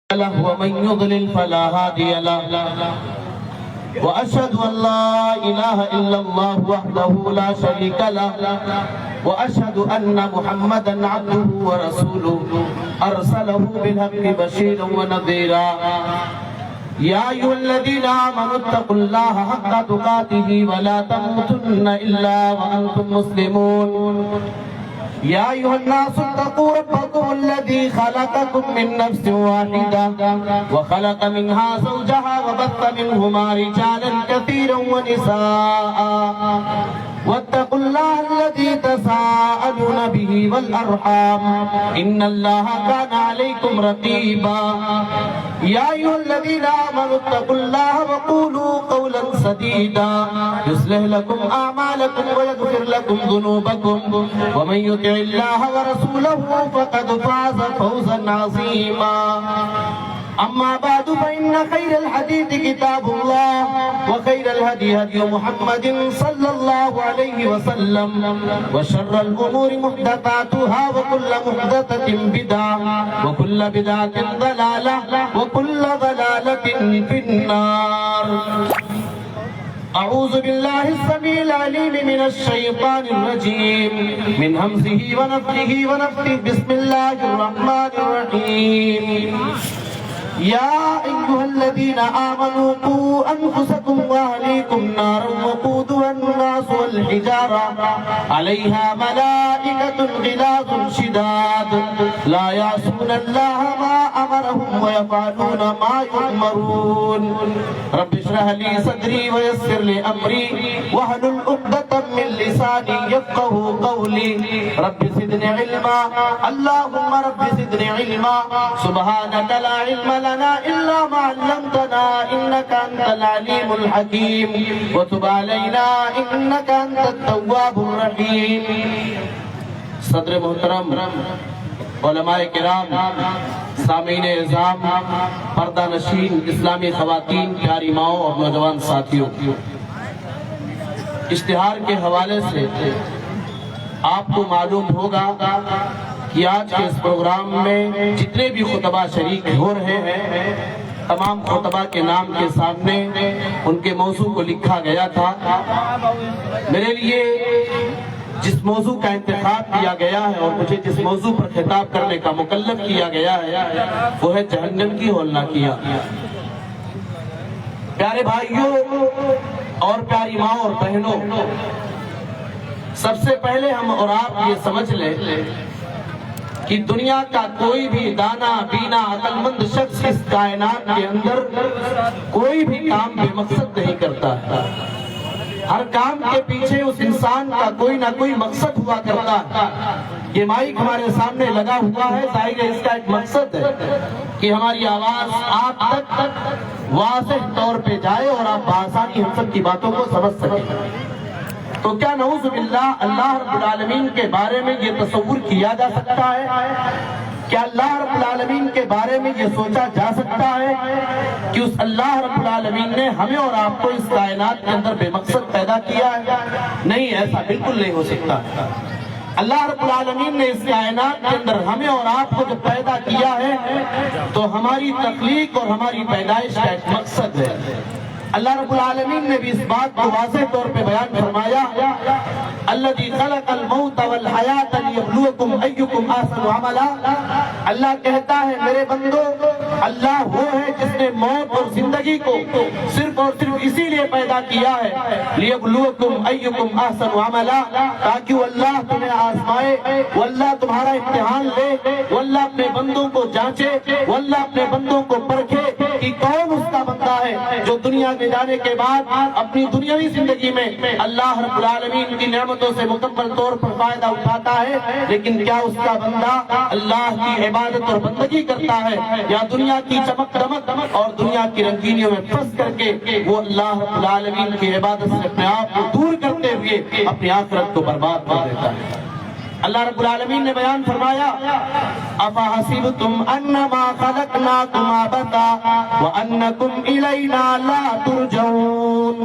له ومن يضلل فلا هادي له وأشهد أن لا إله إلا الله وحده لا شريك له وأشهد أن محمدا عبده ورسوله أرسله بالحق بشيرا ونذيرا يا أيها الذين آمنوا اتقوا الله حق تقاته ولا تموتن إلا وأنتم مسلمون يا أيها الناس اتقوا ربكم الذي خلقكم من نفس واحدة وخلق منها زوجها وبث منهما رجالا كثيرا ونساء واتقوا الله الذي تساءلون به والأرحام إن الله كان عليكم رقيبا يا أيها الذين آمنوا اتقوا الله وقولوا قولا سديدا يصلح لكم أعمالكم ويغفر لكم ذنوبكم ومن يطع الله ورسوله فقد فاز فوزا عظيما أما بعد فإن خير الحديث كتاب الله وخير الهدي هدي محمد صلى الله عليه وسلم وشر الأمور محدثاتها وكل محدثة بدعة وكل بدعة ضلالة وكل ضلالة في النار أعوذ بالله السميع العليم من الشيطان الرجيم من همزه ونفخه ونفثه بسم الله الرحمن الرحيم يا أيها الذين آمنوا قوا أنفسكم وأهليكم نارا وقودها الناس والحجارة عليها ملائكة غلاظ شداد لا يعصون الله ما أمرهم ويفعلون ما يؤمرون رب اشرح لي صدري ويسر لي أمري واحلل عقدة من لساني يفقهوا قولي رب زدني علما اللهم رب زدني علما سبحانك لا علم لنا إلا ما علمتنا إنك أنت العليم الحكيم وتب علينا إنك أنت التواب الرحيم صدر محترم علماء کرام سامعین اعظام پردہ نشین اسلامی خواتین پیاری ماؤں اور نوجوان ساتھیوں اشتہار کے حوالے سے آپ کو معلوم ہوگا کہ آج کے اس پروگرام میں جتنے بھی خطبہ شریک ہو رہے ہیں تمام خطبہ کے نام کے سامنے ان کے موضوع کو لکھا گیا تھا میرے لیے جس موضوع کا انتخاب کیا گیا ہے اور مجھے جس موضوع پر خطاب کرنے کا مکلف کیا گیا ہے وہ ہے جہنم کی ہولناکیاں پیارے بھائیوں اور پیاری ماں اور بہنوں سب سے پہلے ہم اور آپ یہ سمجھ لیں کہ دنیا کا کوئی بھی دانا بینا عقل مند شخص اس کائنات کے اندر کوئی بھی کام بے مقصد نہیں کرتا ہے ہر کام کے پیچھے اس انسان کا کوئی نہ کوئی مقصد ہوا کرتا ہے یہ مائک ہمارے سامنے لگا ہوا ہے ظاہر ہے اس کا ایک مقصد ہے کہ ہماری آواز آپ تک واضح طور پہ جائے اور آپ بآسانی ہم سب کی باتوں کو سمجھ سکیں تو کیا نعوذ باللہ اللہ رب العالمین کے بارے میں یہ تصور کیا جا سکتا ہے کیا اللہ رب العالمین کے بارے میں یہ سوچا جا سکتا ہے کہ اس اللہ رب العالمین نے ہمیں اور آپ کو اس کائنات کے اندر بے مقصد پیدا کیا ہے نہیں ایسا بالکل نہیں ہو سکتا اللہ رب العالمین نے اس کائنات کے اندر ہمیں اور آپ کو جو پیدا کیا ہے تو ہماری تخلیق اور ہماری پیدائش کا ایک مقصد ہے اللہ رب العالمین نے بھی اس بات کو واضح طور پہ بیان فرمایا الذی خلق الموت والحیات لیبلوکم ایکم احسن عملا اللہ کہتا ہے میرے بندو اللہ وہ ہے جس نے موت اور زندگی کو صرف اور صرف اسی لیے پیدا کیا ہے لیبلوکم ایکم احسن عملا تاکہ وہ اللہ تمہیں آزمائے وہ اللہ تمہارا امتحان لے وہ اللہ اپنے بندوں کو جانچے وہ اللہ اپنے بندوں کو پرکھے کہ کون اس کا بندہ ہے جو دنیا میں جانے کے بعد اپنی دنیاوی زندگی میں اللہ رب العالمین کی نعمتوں سے مکمل طور پر فائدہ اٹھاتا ہے لیکن کیا اس کا بندہ اللہ کی عبادت اور بندگی کرتا ہے یا دنیا کی چمک دمک اور دنیا کی رنگینیوں میں پھنس کر کے وہ اللہ رب العالمین کی عبادت سے اپنے آپ کو دور کرتے ہوئے اپنی آخرت کو برباد کر دیتا ہے اللہ رب العالمین نے بیان فرمایا افحسبتم انما خلقناکم عبثا وانکم الینا لا ترجعون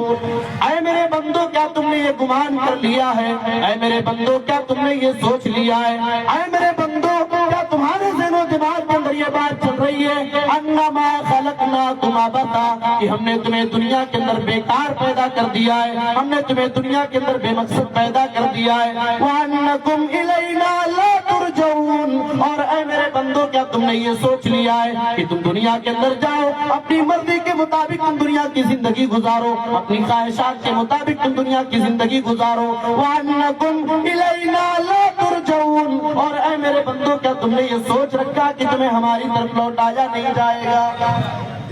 اے میرے بندو کیا تم نے یہ گمان کر لیا ہے اے میرے بندو کیا تم نے یہ سوچ لیا ہے اے میرے بندو کیا تمہارے ذہن و دماغ کے اندر یہ بات چل رہی ہے انما خلقناکم عبثا، کہ ہم نے تمہیں دنیا کے اندر بیکار پیدا کر دیا ہے، ہم نے تمہیں دنیا کے اندر بے مقصد پیدا کر دیا ہے، وانکم الینا لا ترجعون، اور اے میرے بندو کیا تم نے یہ سوچ لیا ہے کہ تم دنیا کے اندر جاؤ، اپنی مرضی کے مطابق تم دنیا کی زندگی گزارو، اپنی خواہشات کے مطابق تم دنیا کی زندگی گزارو، وانکم الینا لا ترجعون، اور اے میرے بندو کیا تم نے یہ سوچ رکھا کہ تمہیں ہماری طرف لوٹایا نہیں جائے گا؟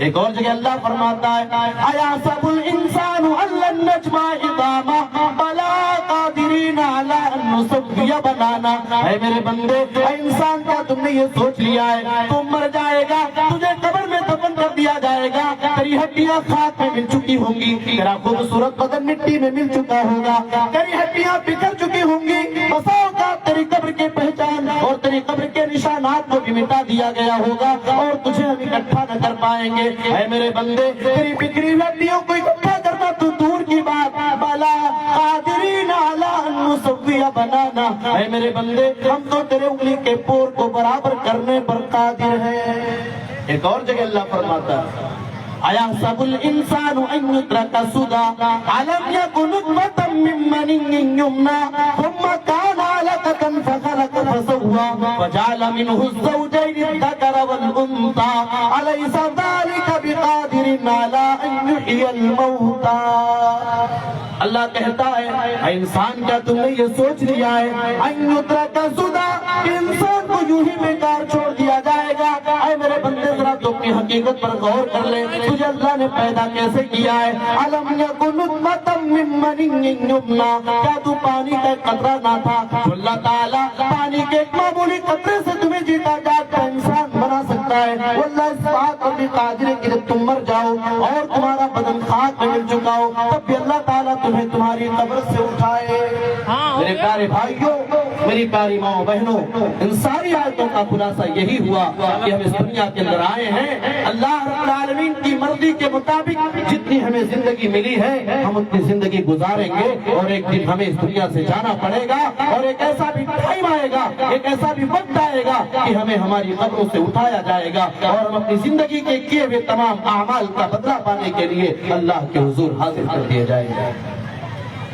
ایک اور جگہ اللہ فرماتا ہے ایحسب الانسان ان لن نجمع عظامہ بلا قادرین علی ان نسوی بنانا، اے میرے بندے اے انسان کیا تم نے یہ سوچ لیا ہے تم مر جائے گا، تجھے قبر میں دفن کر دیا جائے گا، تیری ہڈیاں خاک میں مل چکی ہوں گی، تیرا خوبصورت بدن مٹی میں مل چکا ہوگا، تیری ہڈیاں بکھر چکی ہوں گی، بسا اوقات تیری قبر کے پہچان اور تیری قبر کے نشانات کو بھی مٹا دیا گیا ہوگا اور تجھے ہم اکٹھا نہ کر پائیں گے۔ اے میرے بندے تیری بکھری ہڈیوں کو اکٹھا کرنا تو دور کی بات، بلا قادرین علی ان نسوی بنانا، اے میرے بندے ہم تو تیرے انگلی کے پور کو برابر کرنے پر قادر ہیں۔ ایک اور جگہ اللہ فرماتا ہے ایحسب الانسان ان یترک سدی الم یکن نطفة من منی یمنی ثم کان علقۃ فخلق فسوی وجعل منه الزوجین الذکر والانثى الیس ذلک بقادر علی ان یحیی الموتى۔ اللہ کہتا ہے اے انسان کیا تم نے یہ سوچ لیا ہے ان یترک سدی، انسان کو یوں ہی بیکار چھوڑ دیا جائے گا؟ اے میرے بندے ذرا تو اپنی حقیقت پر غور کر لے، تجھے اللہ نے پیدا کیسے کیا ہے؟ الم یکن نطفة من منی یمنی، کیا تو پانی کا ایک قطرہ نہ تھا؟ اللہ تعالیٰ پانی کے ایک معمولی قطرے سے تمہیں جیتا جاگتا انسان بنا سکتا ہے، واللہ اس بات پر بھی قادر ہے کہ جب تم مر جاؤ اور تمہارا بدن خاک میں مل چکا ہو تب بھی اللہ تعالیٰ تمہیں تمہاری قبر سے اٹھائے۔ میرے پیارے بھائیوں، میری پیاری ماں بہنوں، ان ساری آیتوں کا خلاصہ یہی ہوا کہ ہم اس دنیا کے اندر آئے ہیں اللہ رب العالمین کی مرضی کے مطابق جتنی ہمیں زندگی ملی ہے ہم اتنی زندگی گزاریں گے، اور ایک دن ہمیں اس دنیا سے جانا پڑے گا، اور ایک ایسا بھی ٹائم آئے گا، ایک ایسا بھی وقت آئے گا کہ ہمیں ہماری قبروں سے اٹھایا جائے گا اور ہم اپنی زندگی کے کیے ہوئے تمام اعمال کا بدلہ پانے کے لیے اللہ کے حضور حاضر کر دیے جائیں گے۔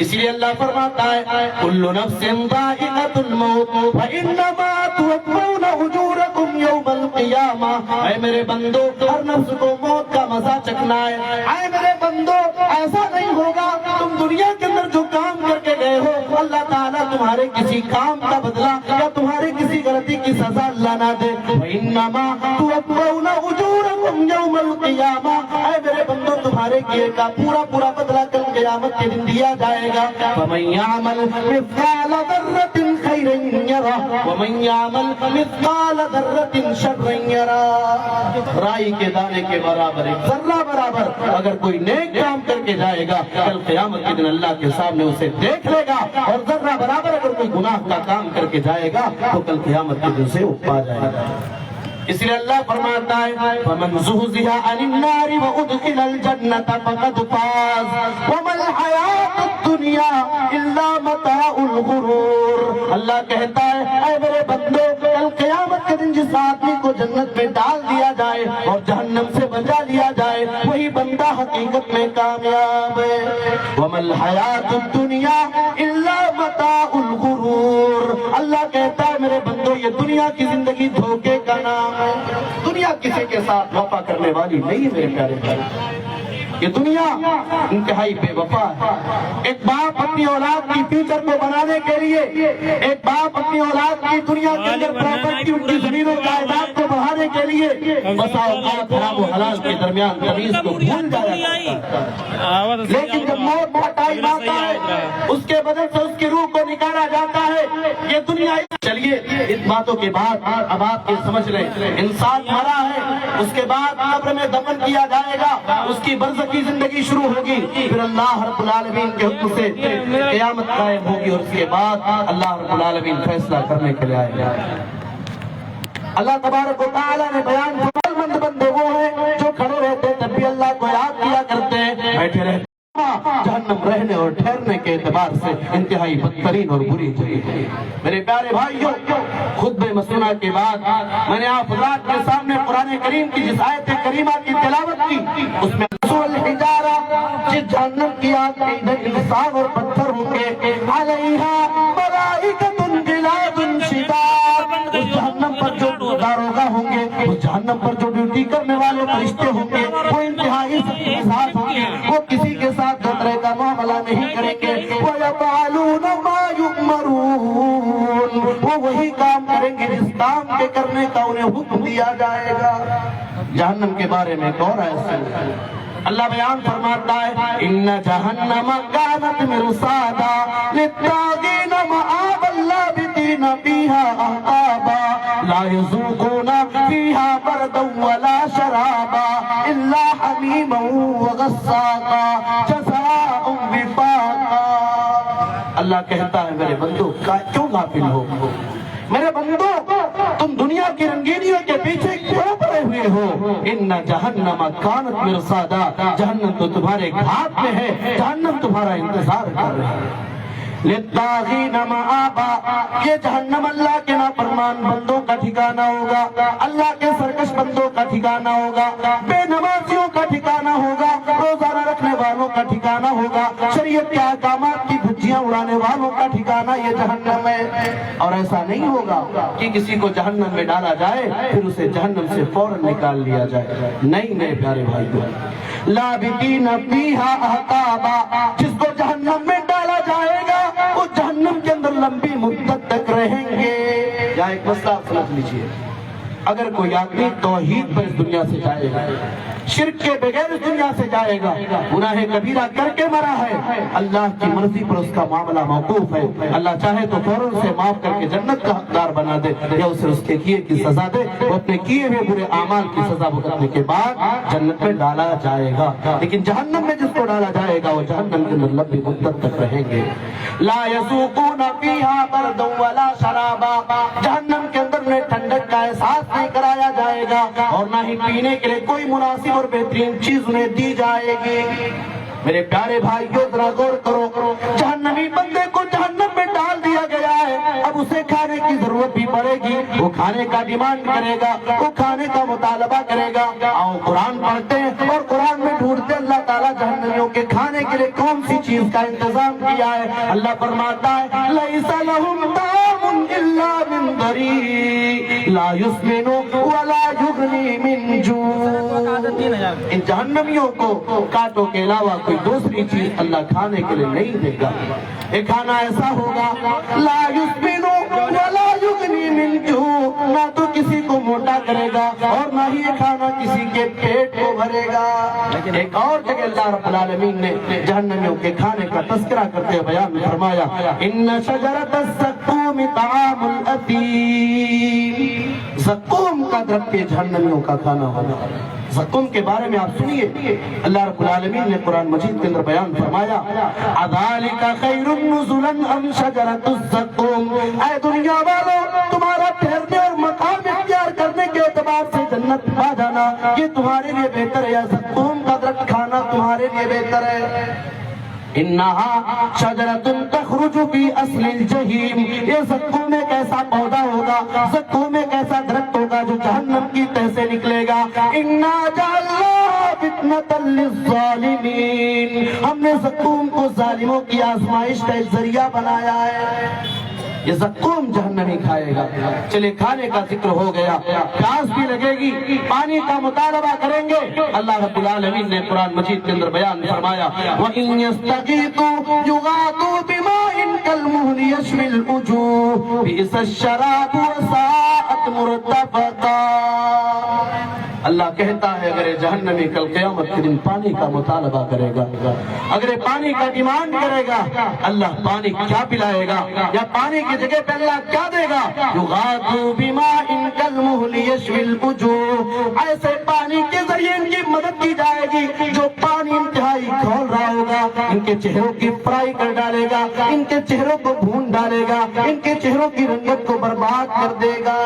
اس لیے اللہ فرماتا ہے کل نفس ذائقۃ الموت فانما توفون اجورکم یوم القیامہ، اے میرے بندو ہر نفس کو موت کا مزہ چکھنا ہے۔ اے میرے بندو ایسا نہیں ہوگا تم دنیا کے اندر جو کام کر کے گئے ہو اللہ تعالیٰ تمہارے کسی کام کا بدلہ یا تمہارے کسی غلطی کی سزا اللہ نہ دے، فانما توفون اجورکم یوم القیامہ، اے میرے بندو تمہارے کیے کا پورا پورا بدلہ کل قیامت کے دن دیا جائے گا۔ فمن يعمل مثقال ذرة خيرا يره ومن يعمل مثقال ذرة شرا يره، رائی کے دانے کے برابر ایک ذرہ برابر اگر کوئی نیک کام کر کے جائے گا کل قیامت کے دن اللہ کے سامنے اسے دیکھ لے گا، اور ذرہ برابر اگر کوئی گناہ کا کام کر کے جائے گا تو کل قیامت کے دن سے اٹھا جائے گا۔ اس لیے اللہ فرماتا ہے فمن زحزح عن النار وادخل الجنة فقد فاز وما الحیاة الدنیا الا متاع الغرور۔ اللہ کہتا ہے اے میرے بندو کل قیامت کے دن جس آدمی کو جنت میں ڈال دیا جائے اور جہنم سے بچا لیا جائے وہی بندہ حقیقت میں کامیاب ہے۔ وما الحیاة الدنیا الا متاع الغرور، اللہ کہتا ہے میرے بندو یہ دنیا کی زندگی دھوکے کا نام ہے، دنیا کسی کے ساتھ وفا کرنے والی نہیں ہے میرے پیارے بھائی، یہ دنیا انتہائی بے وفا ہے۔ ایک باپ اپنی اولاد کی فیوچر کو بنانے کے لیے، ایک باپ اپنی اولاد کی دنیا کے اندر پراپرٹی ان کی زمین و جائیداد کو بڑھانے کے لیے بسا اوقات حرام و حلال کے درمیان تمیز کو بھول جایا کرتا ہے، لیکن جب موت کا ٹائم آتا ہے اس کے بدن سے اس کی روح کو نکالا جاتا ہے۔ یہ دنیا چلیے اس باتوں کے بعد اب آپ یہ سمجھ لیں انسان مرا ہے، اس کے بعد قبر میں دفن کیا جائے گا، اس کی برزخی زندگی شروع ہوگی، پھر اللہ رب العالمین کے حکم سے قیامت قائم ہوگی، اور اس کے بعد اللہ رب العالمین فیصلہ کرنے کے لیے آئے گا۔ اللہ تبارک و تعالیٰ نے بیان عقل مند بندے وہ ہیں جو کھڑے رہتے تب بھی اللہ کو یاد کیا کرتے ہیں، بیٹھے رہتے جہنم رہنے اور ٹھہرنے ٹھہرنے کے اعتبار سے انتہائی بدترین اور بری جگہ ہے۔ میرے پیارے بھائیوں، خطبہ مسنونہ کے بعد میں نے آپ حضرات کے سامنے قرآن کریم کی جس آیت کریمہ کی تلاوت کی، اس میں الحجارہ، جس جہنم کی آگ کے ادھر انسان اور پتھر ہوں گے، علیہا ملائکۃ غلاظ شداد، اس جہنم پر جو داروغہ ہوں گے، اس جہنم پر جو ڈیوٹی کرنے والے فرشتے ہوں گے، وہ انتہائی سخت ہوں گے، وہ کسی کے ساتھ دو طرح کا معاملہ نہیں کریں گے، وَيَفْعَلُونَ مَا يُؤْمَرُونَ، وہ وہی کام کریں گے جس کام کے کرنے کا انہیں حکم دیا جائے گا۔ جہنم کے بارے میں ایک اور ایسا اللہ بیان فرماتا ہے، ان جہنم کانت مرصادا للطاغین مآبا لابثین فیہا احقابا لا یذوقون فیہا بردا ولا شرابا الا حمیما وغساقا جزاء وفاقا۔ اللہ کہتا ہے میرے بندو کیوں غافل ہو، میرے بندو تم دنیا کی رنگینیوں کے پیچھے کیوں پڑے ہوئے ہو؟ ان جہنم کانت مرصادا، جہنم تو تمہارے گھات میں ہے، جہنم تمہارا انتظار کر رہی ہے۔ للطاغین مآبا، یہ جہنم اللہ کے نافرمان بندوں کا ٹھکانہ ہوگا، اللہ کے سرکش بندوں کا ٹھکانہ ہوگا، بے نمازیوں کا ٹھکانہ ہوگا، روزانہ رکھنے والوں کا ٹھکانہ ہوگا، شریعت کے احکامات کی دھجیاں اڑانے والوں کا ٹھکانہ یہ جہنم ہے۔ اور ایسا نہیں ہوگا کہ کسی کو جہنم میں ڈالا جائے پھر اسے جہنم سے فوراً نکال لیا جائے، نہیں میرے پیارے بھائیو، لابثین فیہا احقابا، جس کو جہنم میں ڈالا جائے گا وہ جہنم کے اندر لمبی مدت تک رہیں گے۔ یہاں ایک مسئلہ آپ سمجھ لیجئے، اگر کوئی آدمی توحید پر اس دنیا سے جائے گا، شرک کے بغیر اس دنیا سے جائے گا، گناہ کبیرہ کر کے مرا ہے، اللہ کی مرضی پر اس کا معاملہ موقوف ہے، اللہ چاہے تو فوراً اسے معاف کر کے جنت کا حقدار بنا دے یا اسے اس کے کیے کی سزا دے، وہ اپنے کیے ہوئے برے اعمال کی سزا بھگتنے کے بعد جنت میں ڈالا جائے گا۔ لیکن جہنم میں جس کو ڈالا جائے گا وہ جہنم کے اندر لمبی مدت تک رہیں گے۔ لا یذوقون فیہا بردا ولا شرابا، جہنم کے اندر انہیں ٹھنڈک کا احساس نہیں کرایا جائے گا اور نہ ہی پینے کے لیے کوئی مناسب اور بہترین چیز انہیں دی جائے گی۔ میرے پیارے بھائیو ذرا غور کرو، جہنمی بندے کو جہنم میں ڈال دیا گیا ہے، اب اسے کھانے کی ضرورت بھی پڑے گی، وہ کھانے کا ڈیمانڈ کرے گا، وہ کھانے کا مطالبہ کرے گا۔ آؤ قرآن پڑھتے ہیں اور قرآن میں ڈھونڈتے اللہ تعالیٰ جہنمیوں کے کھانے کے لیے کون سی چیز کا انتظام کیا ہے۔ اللہ فرماتا ہے لیس لہم طعام الا من ضریع لا یسمن ولا یغنی من جوع۔ ان جہنمیوں کو کانٹوں کے علاوہ کوئی دوسری چیز اللہ کھانے کے لیے نہیں دے گا۔ یہ کھانا ایسا ہوگا لا یسمن ولا یغنی من جوع، نہ تو کسی کو موٹا کرے گا اور نہ ہی یہ کھانا کسی کے پیٹ کو بھرے گا۔ ایک اور جگہ اللہ رب العالمین نے جہنمیوں کے کھانے کا تذکرہ کرتے ہوئے بیان میں فرمایا ان شجرۃ الزقوم طعام الاثیم، زقوم کا درخت جہنمیوں کا کھانا ہوگا۔ زقوم کے بارے میں آپ سنیے، اللہ رب العالمین نے قرآن مجید کے اندر بیان فرمایا اذالک خیر نزلا ام شجرۃ الزقوم، اے دنیا والوں تمہارا ٹھہرنے اور مقام اختیار کرنے کے اعتبار سے جنت پا جانا یہ تمہارے لیے بہتر ہے یا زقوم کا درخت کھانا تمہارے لیے بہتر ہے؟ انہا شجرۃ تخرج فی اصل الجحیم، یہ زقوم ایک ایسا پودا ہوگا، زقوم ایک ایسا درخت ہوگا جو جہنم کی تہ سے نکلے گا۔ انا جعلناها فتنة للظالمین، ہم نے زقوم کو ظالموں کی آزمائش کا ایک ذریعہ بنایا ہے۔ یہ زقوم جہنمی کھائے گا۔ چلے کھانے کا ذکر ہو گیا، پیاس بھی لگے گی، پانی کا مطالبہ کریں گے۔ اللہ رب العالمین نے قرآن مجید کے اندر بیان فرمایا وَإِن يَسْتَغِيثُوا يُغَاثُوا بِمَاءٍ كَالْمُهْلِ يَشْوِي الْوُجُوهَ بِئْسَ الشَّرَابُ وَسَاءَتْ مُرْتَفَقًا۔ اللہ کہتا ہے اگر جہنمی کل قیامت کے دن پانی کا مطالبہ کرے گا، اگر پانی کا ڈیمانڈ کرے گا، اللہ پانی کیا پلائے گا یا پانی کی جگہ پہ اللہ کیا دے گا؟ یغاثوا بماء کالمہل یشوی الوجوہ، ایسے پانی کے ذریعے ان کی مدد کی جائے گی جو پانی انتہائی کھول رہا ہوگا، ان کے چہروں کی فرائی کر ڈالے گا، ان کے چہروں کو بھون ڈالے گا، ان کے چہروں کی رنگت کو برباد کر دے گا۔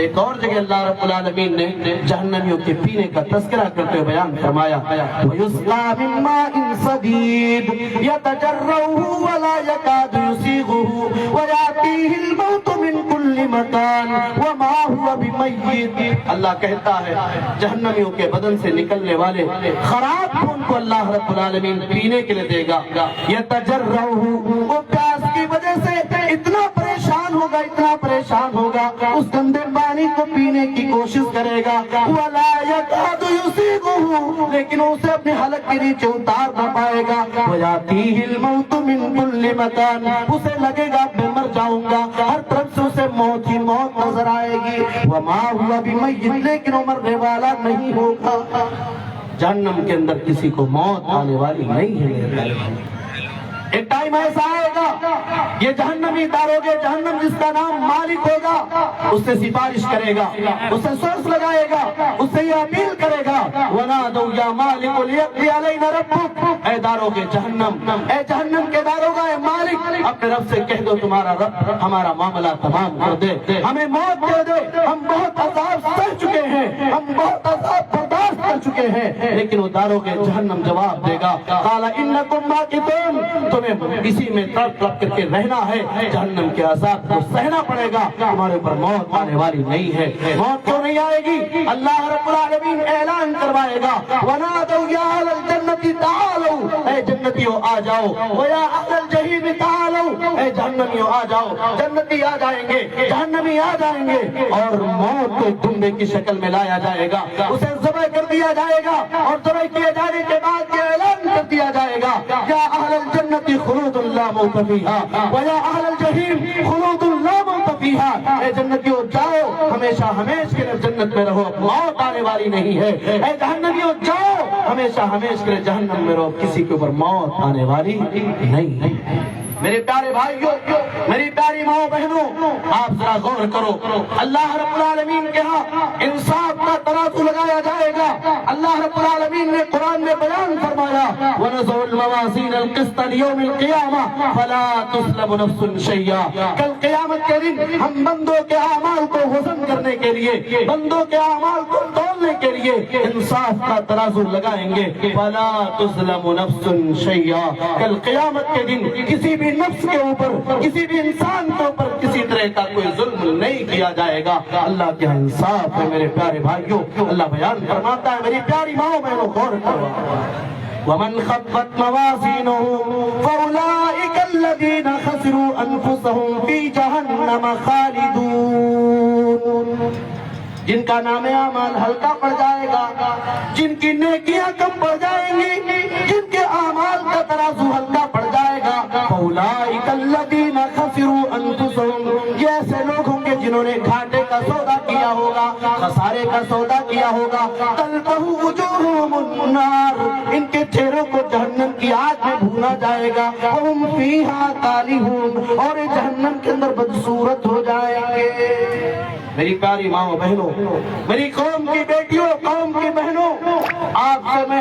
ایک اور جگہ اللہ رب العالمین نے جہنمیوں کے پینے کا تذکرہ کرتے ہوئے بیان فرمایا وَيُسْقَىٰ مِن مَّاءٍ صَدِيدٍ يَتَجَرَّعُهُ وَلَا يَكَادُ يُسِيغُهُ وَيَأْتِيهِ الْمَوْتُ مِن كُلِّ مَكَانٍ وَمَا هُوَ بِمَيِّتٍ۔ اللہ کہتا ہے جہنمیوں کے بدن سے نکلنے والے خراب خون کو اللہ رب العالمین پینے کے لیے دے گا۔ يَتَجَرَّعُهُ، وہ پیاس کی وجہ سے اتنا پریشان ہوگا، اتنا پریشان ہوگا، اس گندے پانی کو پینے کی کوشش کرے گا۔ وَلَا يَكَادُ يُسِيغُهُ، لیکن اسے اپنے حلق کے نیچے اتار نہ پائے گا۔ وَيَأْتِيهِ الْمَوْتُ مِن كُلِّ مَكَانٍ، اسے لگے گا میں مر جاؤں گا، ہر طرف سے اسے موت ہی موت نظر آئے گی۔ وَمَا هُوَ بِمَيِّتٍ، لیکن وہ مرنے والا نہیں ہوگا۔ جہنم کے اندر کسی کو موت آنے والی نہیں ہے۔ ایک ٹائم ایسا آئے گا یہ جہنمی داروغے جہنم جس کا نام مالک ہوگا اس سے سفارش کرے گا، اس سے سورس لگائے گا، اس سے یہ اپیل کرے گا وَنَادَوْا يَا مَالِكُ لِيَقْضِيَ عَلَيْنَا رَبُّكَ، اے داروغے جہنم، اے جہنم کے داروغہ اے مالک، اپنے رب سے کہہ دو تمہارا رب ہمارا معاملہ تمام کر دے، ہمیں موت دے دے، ہم بہت عذاب سہ چکے ہیں، ہم بہت عذاب برداشت کر چکے ہیں۔ لیکن وہ داروغے جہنم جواب دے گا قَالَ إِنَّكُمْ مَاكِثُونَ، تمہیں اسی میں تڑپ تڑپ کر کے رہنا ہے، جہنم کے عذاب کو سہنا پڑے گا، تمہارے اوپر موت آنے والی نہیں ہے۔ موت کیوں نہیں آئے گی؟ اللہ رب العالمین اعلان کروائے گا وَنَادَوْا يَا أَهْلَ الْجَنَّةِ تَعَالَوْا، اے جنتیوں آ جاؤ، وَيَا أَهْلَ الْجَحِيمِ تَعَالَوْا، اے جہنمیوں آ جاؤ، جنتی آ جائیں گے، جہنمی آ جائیں گے، اور موت کو دمبے کی شکل میں لایا جائے گا، اسے ذبح کر دیا جائے گا، اور ذبح کیے جانے کے بعد یہ اعلان کر دیا جائے گا یا اہل الجنت خلود لا موت فیہا ویا اہل الجحیم خلود لا موت فیہا، اے جنتیوں جاؤ ہمیشہ ہمیشہ کے لیے جنت میں رہو، موت آنے والی نہیں ہے۔ اے جہنمیوں جاؤ ہمیشہ ہمیشہ کے لیے جہنم میں رہو، کسی کے اوپر موت آنے والی نہیں ہے۔ میرے پیارے بھائیوں، میری پیاری ماں بہنوں، آپ ذرا غور کرو، اللہ رب العالمین کے ہاں انصاف کا ترازو لگایا جائے گا۔ اللہ رب العالمین نے قرآن میں بیان فرمایا وَنَضَعُ الْمَوَازِينَ الْقِسْطَ لِيَوْمِ الْقِيَامَةِ فَلَا تُظْلَمُ نَفْسٌ شَيْئًا، کل قیامت کے دن ہم بندوں کے اعمال کو وزن کرنے کے لیے، بندوں کے اعمال کو تولنے کے لیے انصاف کا ترازو لگائیں گے۔ فَلَا تُظْلَمُ نَفْسٌ شَيْئًا، کل قیامت کے دن کسی بھی نفس کے اوپر، کسی بھی انسان کے اوپر کسی طرح کا کوئی ظلم نہیں کیا جائے گا۔ اللہ کے انصاف ہے میرے پیارے بھائیوں، اللہ بیان فرماتا ہے میری پیاری ماں بہنوں غور کرو وَمَنْ خَفَّتْ مَوَازِينُهُ فَأُولَٰئِكَ الَّذِينَ خَسِرُوا أَنفُسَهُمْ فِي جَهَنَّمَ خَالِدُونَ، جن کا نام اعمال ہلکا پڑ جائے گا، جن کی نیکیاں کم پڑ جائیں گی، جن کے اعمال کا ترازو ہلکا پڑ جائے گا، فَأُولَٰئِكَ الَّذِينَ خَسِرُوا أَنفُسَهُمْ، یہ ایسے لوگ ہوں گے جنہوں نے گھاٹے کا سودا کیا ہوگا، خسارے کا سودا کیا ہوگا۔ تَلْفَحُ وُجُوهُهُمُ النَّارُ، ان کے چہروں کو جہنم کی آگ میں بھونا جائے گا، وَهُمْ فِيهَا كَالِحُونَ، اور یہ جہنم کے اندر بدصورت ہو جائیں گے۔ میری پیاری ماں بہنوں، میری قوم کی بیٹیوں، قوم کی بہنوں، آپ سے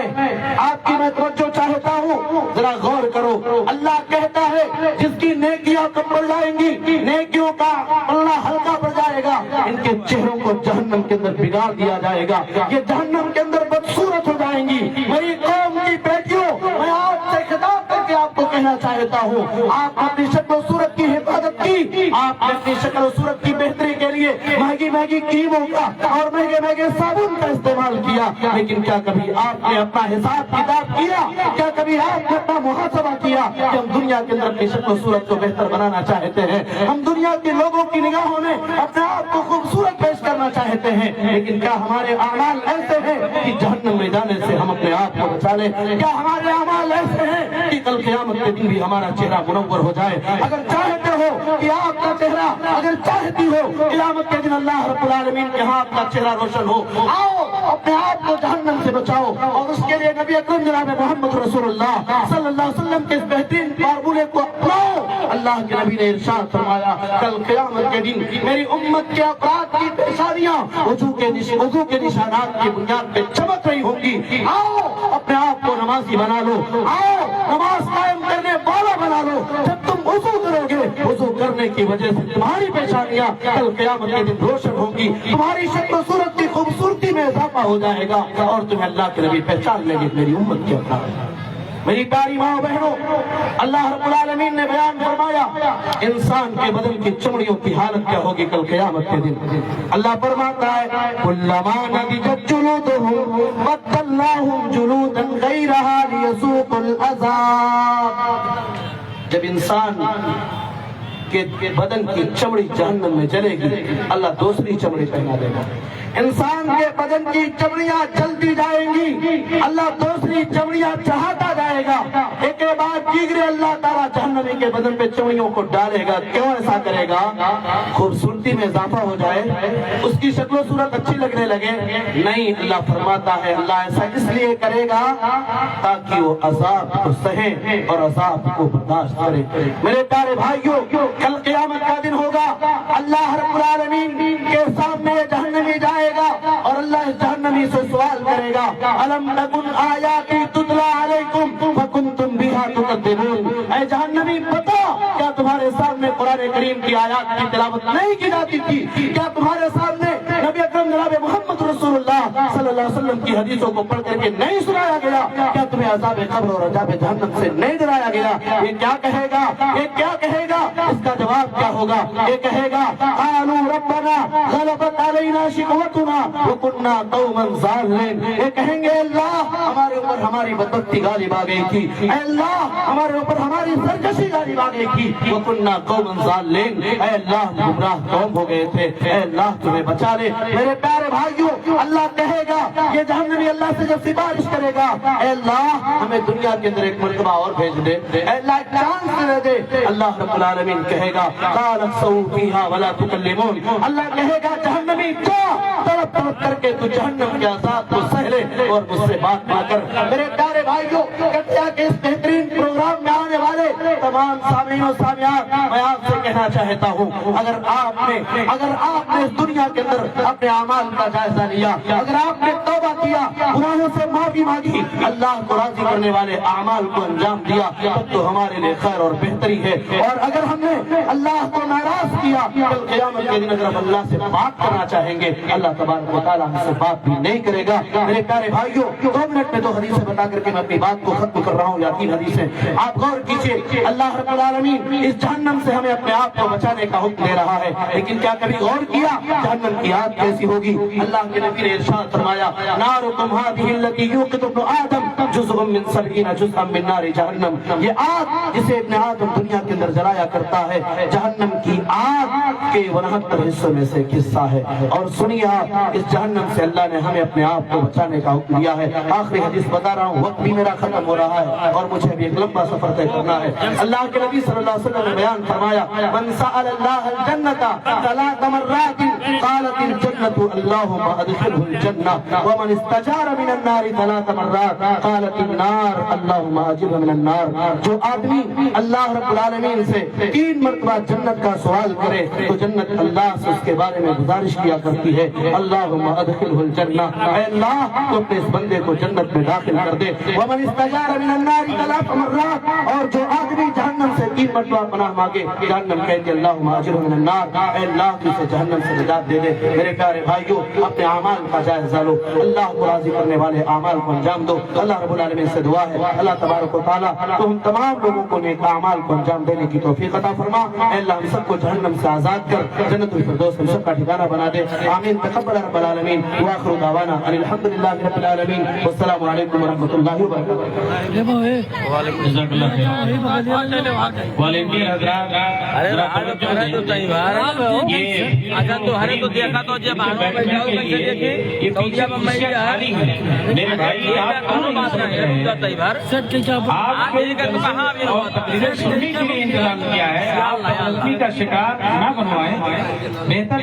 آپ کی میں توجہ چاہتا ہوں، ذرا غور کرو۔ اللہ کہتا ہے جس کی نیکیاں کم پڑ جائیں گی، نیکیوں کا پلہ ہلکا پڑ جائے گا، ان کے چہروں کو جہنم کے اندر بگاڑ دیا جائے گا، یہ جہنم کے اندر بدصورت ہو جائیں گی۔ میری قوم کی بیٹیوں، میں آپ سے خطاب کر کے آپ کو کہنا چاہتا ہوں، آپ اپنی شکل و صورت کی حفاظت کی، آپ نے اپنی شکل و صورت کی بہتری کے لیے مہنگی مہنگی کریموں کا اور مہنگے مہنگے صابن کا استعمال کیا، لیکن کیا کبھی آپ نے اپنا حساب کتاب کیا؟ کیا کبھی آپ نے اپنا محاسبہ کیا کہ ہم دنیا کے اندر اپنی شکل و صورت کو بہتر بنانا چاہتے ہیں، ہم دنیا کے لوگوں کی نگاہوں میں اپنے آپ کو خوبصورت پیش کرنا چاہتے ہیں، لیکن کیا ہمارے اعمال ایسے ہیں کہ جہنم میں جانے سے ہم اپنے آپ کو بچا لیں؟ کیا ہمارے اعمال ایسے ہیں کہ کل قیامت کے دن بھی ہمارا چہرہ منور ہو جائے؟ اگر چاہتے ہو کہ آپ کا چہرہ، اگر چاہتی ہو قیامت کے دن اللہ رب العالمین کے ہاں آپ کا چہرہ روشن ہو، آؤ اپنے آپ کو جہنم سے بچاؤ، اور اس کے لیے نبی اکرم جناب محمد رسول اللہ صلی اللہ علیہ وسلم کے اس بہترین فارمولے کو اپناؤ۔ اللہ اللہ کے نبی نے ارشاد فرمایا کل قیامت کے دن میری امت کے افراد کی پیشانیاں وضو کے نشانات کی بنیاد پہ چمک رہی ہوں گی. آؤ اپنے آپ کو نمازی بنا لو, آؤ نماز قائم کرنے والا بنا لو. جب تم وضو کرو گے, وضو کرنے کی وجہ سے تمہاری پیشانیاں کل قیامت کے دن روشن ہوں گی, تمہاری شکل و صورت کی خوبصورتی میں اضافہ ہو جائے گا اور تمہیں اللہ کے نبی پہچان لیں گے میری امت کے افراد. میری پیاری ماں بہنوں, اللہ رب العالمین نے بیان فرمایا انسان کے بدن کی چمڑیوں کی حالت کیا ہوگی کل قیامت کے دن. اللہ فرماتا ہے کلما نضجت جلودہم بدلناہم جلودا غیرہا لیذوقوا العذاب. جب انسان کے بدن کی چمڑی جہنم میں جلے گی, اللہ دوسری چمڑی پہنا دے گا. انسان کے بدن کی چمڑیاں جلتی جائیں گی, اللہ دوسری چمڑیاں چڑھاتا جائے گا. ایک کے بعد دیگرے اللہ تعالیٰ جہنمی کے بدن پہ چمڑیوں کو ڈالے گا. کیوں ایسا کرے گا؟ خوبصورتی میں اضافہ ہو جائے, اس کی شکل و صورت اچھی لگنے لگے؟ نہیں, اللہ فرماتا ہے اللہ ایسا اس لیے کرے گا تاکہ وہ عذاب کو سہے اور عذاب کو برداشت کرے. میرے پیارے بھائیوں, کل قیامت کا دن ہوگا, اللہ رب العالمین کے سامنے جہنمی جائے گا اور اللہ اس جہنمی سے سوال کرے گا الم تکن آیاتی تتلی علیکم فکنتم بہا تکذبون. اے جہنمی بتا, کیا تمہارے سامنے قرآن کریم کی آیات کی تلاوت نہیں کی جاتی تھی؟ کیا تمہارے سامنے نبی اکرم جناب محمد رسول اللہ صلی اللہ علیہ وسلم کی حدیثوں کو پڑھ کر کے نہیں سنایا گیا؟ کیا تمہیں عذاب قبر اور عذاب جہنم سے نہیں ڈرایا گیا؟ یہ کیا کہے گا, یہ کیا کہے گا؟ اس کا جواب کیا ہوگا؟ یہ کہے گا قالوا ربنا غلبت علینا شقوتنا وکننا قوما ظالمین. یہ کہیں گے اللہ ہمارے اوپر ہماری بدبختی غالب آ گئی تھی, اے اللہ ہمارے اوپر ہماری سرکشی غالب آ گئی تھی, وکننا قوما ظالمین, اے اللہ گمراہ قوم ہو گئے تھے, اے اللہ تمہیں بچا لے. میرے پیارے بھائیوں, اللہ کہے گا, یہ جہنمی اللہ سے جب سفارش کرے گا اے اللہ ہمیں دنیا کے اندر ایک مرتبہ اور بھیج دے, اے اللہ ایک چانس دے دے. اللہ رب العالمین کہے گا قال اخسؤوا فیہا ولا تکلمون. اللہ کہے گا جہنمی جا, تڑپ تڑپ کر کے تو جہنم کے عذاب کو سہ لے اور مجھ سے بات نہ کر. میرے پیارے بھائیوں, کٹیا کے اس بہترین پروگرام میں آنے والے تمام سامعین و سامعات, میں آپ سے کہنا چاہتا ہوں اگر آپ نے اس دنیا کے اندر اپنے اعمال کا جائزہ لیا, اگر آپ نے توبہ کیا, گناہوں سے معافی مانگی, اللہ کو راضی کرنے والے اعمال کو انجام دیا, تب تو ہمارے لیے خیر اور بہتری ہے. اور اگر ہم نے اللہ کو ناراض کیا, کل قیامت کے دن اگر ہم اللہ سے بات کرنا چاہیں گے, اللہ تبارک و تعالیٰ ہم سے بات بھی نہیں کرے گا. میرے پیارے بھائیوں, 2 منٹ میں 2 حدیثیں بتا کر کے میں اپنی بات کو ختم کر رہا ہوں, یا 3 حدیثیں. آپ غور کیجئے, اللہ رب العالمین اس جہنم سے ہمیں اپنے آپ کو بچانے کا حکم دے رہا ہے, لیکن کیا کبھی غور کیا جہنم کی آگ کیسی ہوگی؟ اللہ کے نبی نے ارشاد فرمایا نارکم ھذہ التی یوقد ابن آدم جزء من 70 جزءا من نار جہنم. یہ آگ جسے ابن آدم دنیا کے اندر جلایا کرتا ہے, جہنم کی آگ کے 69 حصوں میں سے ایک حصہ ہے. اور سنیے آپ, اس جہنم سے اللہ نے ہمیں اپنے آپ کو بچانے کا حکم دیا ہے. آخری حدیث بتا رہا ہوں, وقت بھی میرا ختم ہو رہا ہے اور مجھے بھی ایک لمبا سفر طے کرنا ہے. اللہ کے نبی صلی اللہ علیہ وسلم نے بیان فرمایا من سأل اللہ الجنۃ 3 مرات قالت الجنۃ اللہم ادخلہ الجنہ ومن استجار من النار 3 مرات قالت النار اللہم اجرہ من النار. جو آدمی اللہ رب العالمین سے 3 مرتبہ جنت کا سوال کرے تو جنت اللہ سے اس کے بارے میں گزارش کیا کرتی ہے اللہم ادخلہ الجنہ, اے اللہ تو اپنے اس بندے کو جنت میں داخل کر دے. ومن استجار من النار 3 مرات, اور جو آدمی جہنم سے 3 مرتبہ پناہ مانگے, جہنم کہتی اللہم اجرہ من النار, اے اللہ تو اسے جہنم سے نجات دے دے. میرے پیارے بھائیوں, اپنے اعمال کا جائزہ لو, اللہ کو راضی کرنے والے اعمال کو انجام دو. اللہ رب العالمین سے دعا ہے اللہ تبارک و تعالیٰ تو ہم تمام لوگوں کو نیک اعمال کو انجام دینے کی توفیق عطا فرما. اے اللہ ہم سب کو جہنم سے آزاد کر جنت الفردوس ہم سب کا ٹھکانہ بنا دے. آمین. تقبل رب العالمین. وآخر دعوانا ان الحمد للہ رب العالمین. والسلام علیکم ورحمۃ اللہ وبرکاتہ. جزاک اللہ خیر. والدین حضرات, میرے بھائی آپ انتظام کیا ہے, آپ غلطی کا شکار نہ بنوائیں. بہتر